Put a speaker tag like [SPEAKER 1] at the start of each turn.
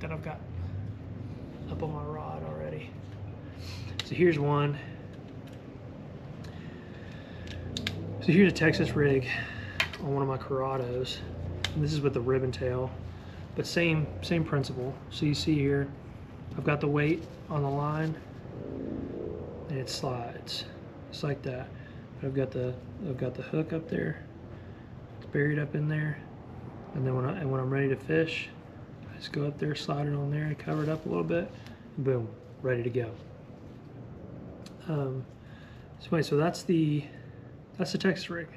[SPEAKER 1] that I've got up on my rod already. So here's one. So here's a Texas rig on one of my Corrados. And this is with the ribbon tail, but same principle. So you see here, I've got the weight on the line, and it slides just like that. But I've got the hook up there. It's buried up in there, and then when I'm ready to fish, I just go up there, slide it on there, and cover it up a little bit, and boom, ready to go. So that's the Texas rig.